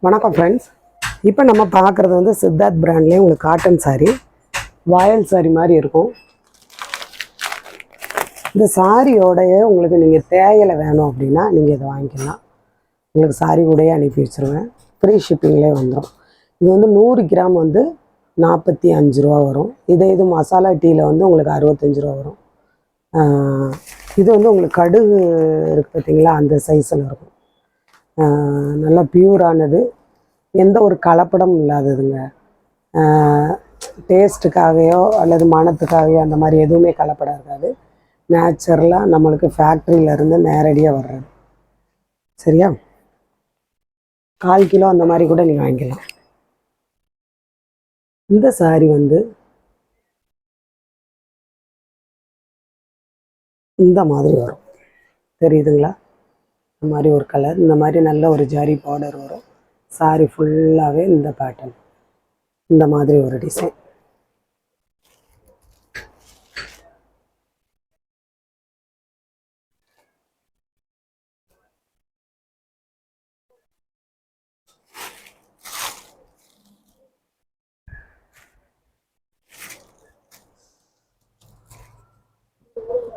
வணக்கம் ஃப்ரெண்ட்ஸ். இப்போ நம்ம பார்க்குறது வந்து சித்தார்த் பிராண்ட்லேயே உங்களுக்கு காட்டன் சாரீ, வாயல் சாரீ மாதிரி இருக்கும். இந்த சாரியோடைய உங்களுக்கு நீங்கள் தேயலை வேணும் அப்படின்னா நீங்கள் இதை வாங்கிக்கலாம். உங்களுக்கு சாரீ கூடயே அனுப்பி வச்சுருவேன். ஃப்ரீ ஷிப்பிங்லேயே வந்துடும். இது வந்து 100 கிராம் வந்து 45 ரூபா வரும். இது மசாலா டீயில் வந்து உங்களுக்கு 65 ரூபா வரும். இது வந்து உங்களுக்கு கடுகு இருக்குது பார்த்தீங்களா, அந்த சைஸில் இருக்கும். நல்லா பியூரானது, எந்த ஒரு கலப்படம் இல்லாததுங்க. டேஸ்ட்டுக்காகையோ அல்லது மணத்துக்காகையோ அந்த மாதிரி எதுவுமே கலப்படம் இருக்காது. நேச்சுரலாக நம்மளுக்கு ஃபேக்ட்ரியிலேருந்து நேரடியாக வர்றது. சரியா? 1/4 கிலோ அந்த மாதிரி கூட நீங்கள் வாங்கிக்கலாம். இந்த சாரி வந்து இந்த மாதிரி வரும், தெரியுதுங்களா? இந்த மாதிரி ஒரு கலர், இந்த மாதிரி நல்ல ஒரு ஜரி பார்டர் வரும். சாரி ஃபுல்லாகவே இந்த பேட்டர்ன், இந்த மாதிரி ஒரு டிசைன்.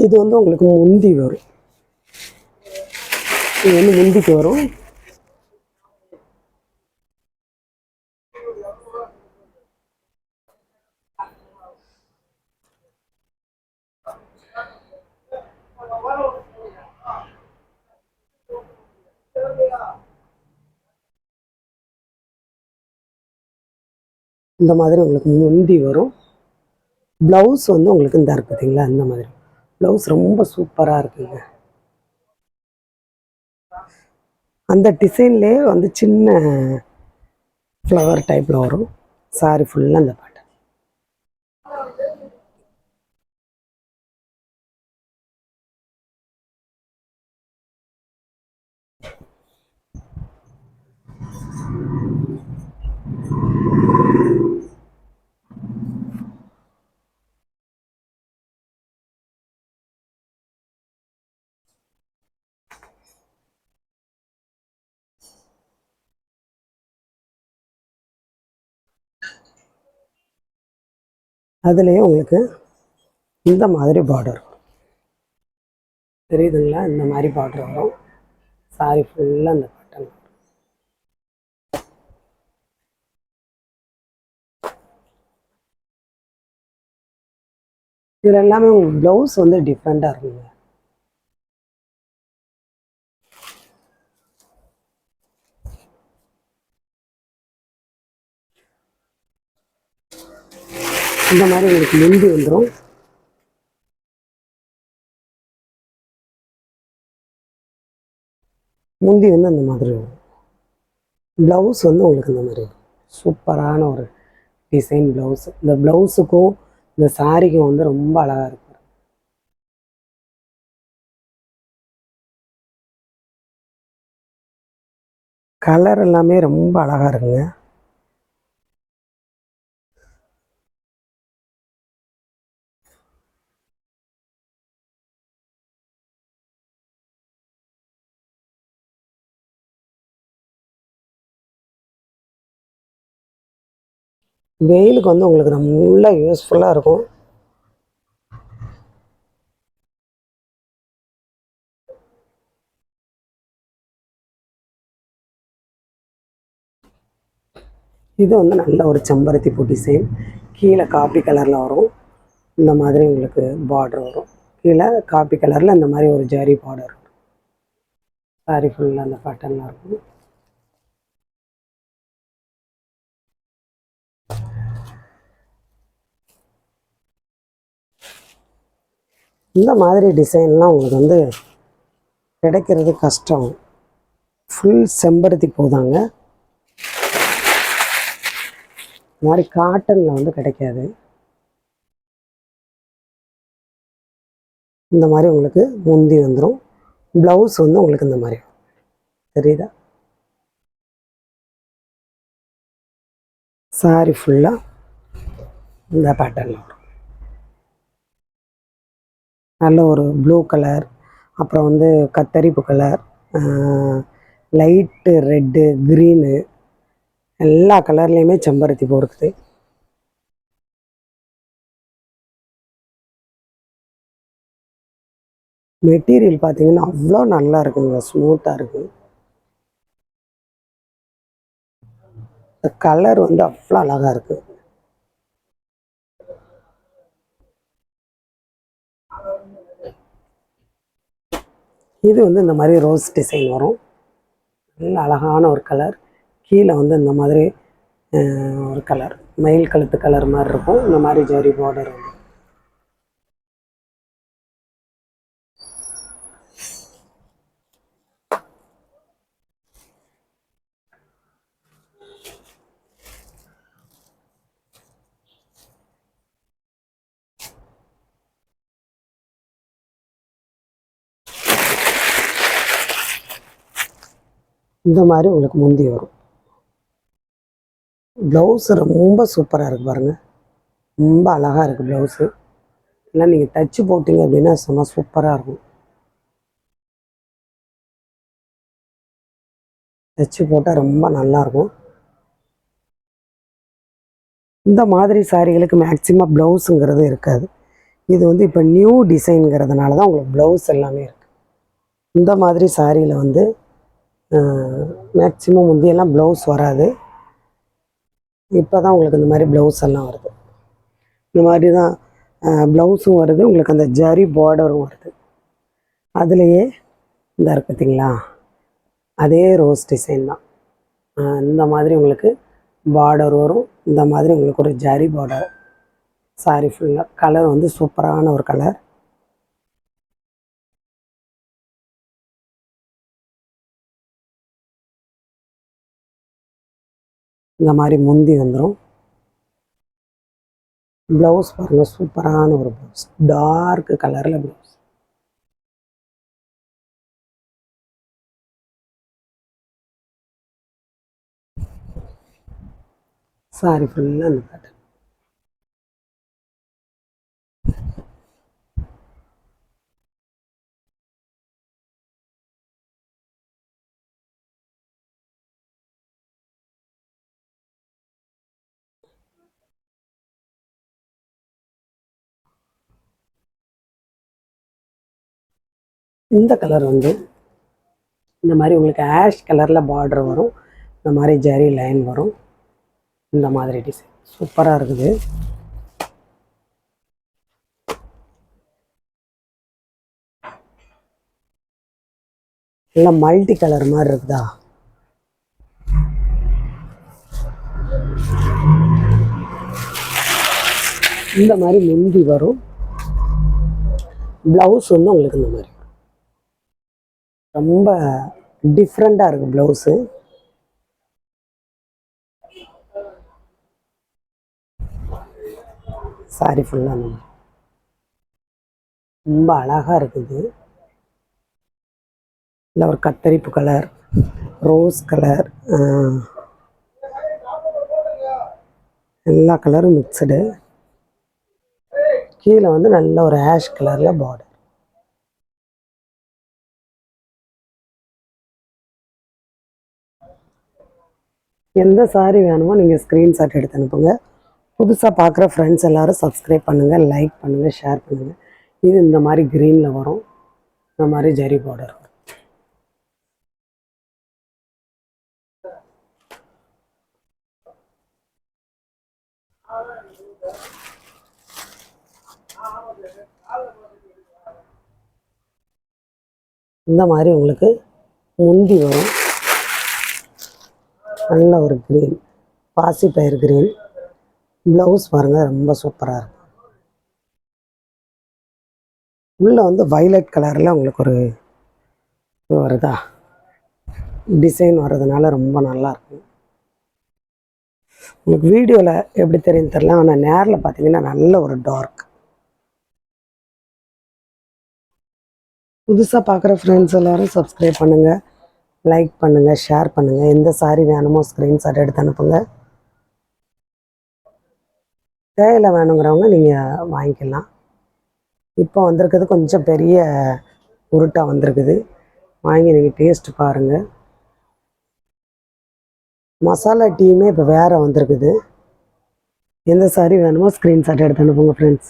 இது வந்து உங்களுக்கு முந்தி வரும். இது வந்து முந்திக்கு வரும். இந்த மாதிரி உங்களுக்கு முந்தி வரும். ப்ளவுஸ் வந்து உங்களுக்கு இந்த இருக்கு பார்த்தீங்களா, இந்த மாதிரி ப்ளவுஸ் ரொம்ப சூப்பராக இருக்குங்க. அந்த டிசைன்லேயே வந்து சின்ன ஃப்ளவர் டைப்பில் வரும். சாரி ஃபுல்லாக அந்த பாட்டு. அதுலேயே உங்களுக்கு இந்த மாதிரி பார்டர் தெரியுதுங்களா? இந்த மாதிரி பார்டர் வரும். சாரி ஃபுல்லாக அந்த பட்டன். இதில் எல்லாமே உங்களுக்கு ப்ளவுஸ் வந்து டிஃப்ரெண்ட்டாக இருக்குங்க. இந்த மாதிரி உங்களுக்கு முந்தி வந்துடும். முந்தி வந்து அந்த மாதிரி வரும். ப்ளவுஸ் வந்து உங்களுக்கு இந்த மாதிரி இருக்கும். சூப்பரான ஒரு டிசைன் ப்ளவுஸ். இந்த ப்ளவுஸுக்கும் இந்த சாரிக்கும் வந்து ரொம்ப அழகாக இருக்கும். கலர் எல்லாமே ரொம்ப அழகாக இருக்குங்க. வெயிலுக்கு வந்து உங்களுக்கு நல்லா யூஸ்ஃபுல்லாக இருக்கும். இது வந்து நல்ல ஒரு செம்பருத்தி பூ டிசைன். கீழே காப்பி கலரில் வரும். இந்த மாதிரி உங்களுக்கு பார்டர் வரும். கீழே காப்பி கலரில் இந்த மாதிரி ஒரு ஜரி பார்டர் வரும். சாரி ஃபுல்லாக அந்த பேட்டர்னில் இருக்கும். இந்த மாதிரி டிசைன்லாம் உங்களுக்கு வந்து கிடைக்கிறது கஷ்டம். ஃபுல் செம்பருத்தி பூதாங்க. இந்த மாதிரி காட்டனில் வந்து கிடைக்காது. இந்த மாதிரி உங்களுக்கு முந்தி வந்துடும். ப்ளவுஸ் வந்து உங்களுக்கு இந்த மாதிரி தெரியுதா? சாரி ஃபுல்லாக இந்த பேட்டர்னில் வரும். நல்ல ஒரு ப்ளூ கலர், அப்புறம் வந்து கத்தரிப்பு கலர், லைட்டு ரெட்டு, க்ரீனு, எல்லா கலர்லேயுமே செம்பருத்தி பூ இருக்குது. மெட்டீரியல் பார்த்தீங்கன்னா அவ்வளோ நல்லா இருக்குங்க, ஸ்மூத்தாக இருக்குது. இந்த கலர் வந்து அவ்வளோ அழகாக இருக்குது. இது வந்து இந்த மாதிரி ரோஸ் டிசைன் வரும். நல்ல அழகான ஒரு கலர். கீழே வந்து இந்த மாதிரி ஒரு கலர் மயில் கழுத்து கலர் மாதிரி இருக்கும். இந்த மாதிரி ஜரி பார்டர் வந்து இந்த மாதிரி உங்களுக்கு முந்தி வரும். ப்ளவுஸு ரொம்ப சூப்பராக இருக்குது பாருங்கள். ரொம்ப அழகாக இருக்குது ப்ளவுஸு. இல்லை நீங்கள் தைச்சி போட்டிங்க அப்படின்னா சும்மா சூப்பராக இருக்கும். தைச்சி போட்டால் ரொம்ப நல்லாயிருக்கும். இந்த மாதிரி சாரிகளுக்கு மேக்ஸிமம் ப்ளவுஸுங்கிறது இருக்காது. இது வந்து இப்போ நியூ டிசைனுங்கிறதுனால தான் உங்களுக்கு ப்ளவுஸ் எல்லாமே இருக்குது. இந்த மாதிரி சாரியில் வந்து மேக்ஸிமம் முந்தியெல்லாம் ப்ளவுஸ் வராது. இப்போ தான் உங்களுக்கு இந்த மாதிரி ப்ளவுஸ் எல்லாம் வருது. இந்த மாதிரி தான் ப்ளவுஸும் வருது, உங்களுக்கு அந்த ஜரி பார்டரும் வருது. அதுலேயே இந்த இருக்கு பார்த்தீங்களா, அதே ரோஸ் டிசைன் தான். இந்த மாதிரி உங்களுக்கு பார்டர் வரும். இந்த மாதிரி உங்களுக்கு ஒரு ஜரி பார்டர். சாரி ஃபுல்லாக கலர் வந்து சூப்பரான ஒரு கலர். இந்த மாதிரி முந்தி வந்துடும். ப்ளவுஸ் பாருங்கள், சூப்பரான ஒரு ப்ளவுஸ், டார்க் கலரில் ப்ளவுஸ். சாரி ஃபுல்லாக அந்த பேட்டர்ன். இந்த கலர் வந்து இந்த மாதிரி உங்களுக்கு ஆஷ் கலரில் பார்டர் வரும். இந்த மாதிரி ஜரி லைன் வரும். இந்த மாதிரி டிசைன் சூப்பராக இருக்குது. எல்லாம் மல்டி கலர் மாதிரி இருக்குதா. இந்த மாதிரி முந்தி வரும். ப்ளவுஸ் வந்து உங்களுக்கு இந்த மாதிரி ரொம்ப டிஃப்ரெண்ட்டாக இருக்குது ப்ளவுஸு. சாரி ஃபுல்லாக அந்த மாதிரி ரொம்ப அழகாக இருக்குது. இல்லை ஒரு கத்தரிப்பு கலர், ரோஸ் கலர், எல்லா கலரும் மிக்சடு. கீழே வந்து நல்ல ஒரு ஆஷ் கலரில் பார்டர். எந்த சாரி வேணுமோ நீங்கள் ஸ்க்ரீன்ஷாட் எடுத்து அனுப்புங்க. புதுசாக பார்க்குற ஃப்ரெண்ட்ஸ் எல்லோரும் சப்ஸ்கிரைப் பண்ணுங்கள், லைக் பண்ணுங்கள், ஷேர் பண்ணுங்கள். இது இந்த மாதிரி க்ரீனில் வரும். இந்த மாதிரி ஜரி பார்டர் வரும். இந்த மாதிரி உங்களுக்கு முந்தி வரும். நல்ல ஒரு க்ரீன், பாசிப்பயிர் க்ரீன். ப்ளவுஸ் பாருங்கள், ரொம்ப சூப்பராக இருக்கும். உள்ளே வந்து வைலட் கலரில் உங்களுக்கு ஒரு இது வருதா, டிசைன் வர்றதுனால ரொம்ப நல்லாயிருக்கும். உங்களுக்கு வீடியோவில் எப்படி தெரியும் தெரியல, ஆனால் நேரில் பார்த்தீங்கன்னா நல்ல ஒரு டார்க். புதுசாக பார்க்குற ஃப்ரெண்ட்ஸ் எல்லோரும் சப்ஸ்கிரைப் பண்ணுங்கள், லைக் பண்ணுங்கள், ஷேர் பண்ணுங்கள். எந்த சாரி வேணுமோ ஸ்க்ரீன்ஷாட் எடுத்து அனுப்புங்க. தேயிலை வேணுங்கிறவங்க நீங்கள் வாங்கிக்கலாம். இப்போ வந்திருக்குது கொஞ்சம் பெரிய உருட்டாக வந்திருக்குது. வாங்கி நீங்கள் டேஸ்ட்டு பாருங்கள். மசாலா டீயுமே இப்போ வேறு வந்திருக்குது. எந்த சாரி வேணுமோ ஸ்க்ரீன்ஷாட் எடுத்து அனுப்புங்க ஃப்ரெண்ட்ஸ்.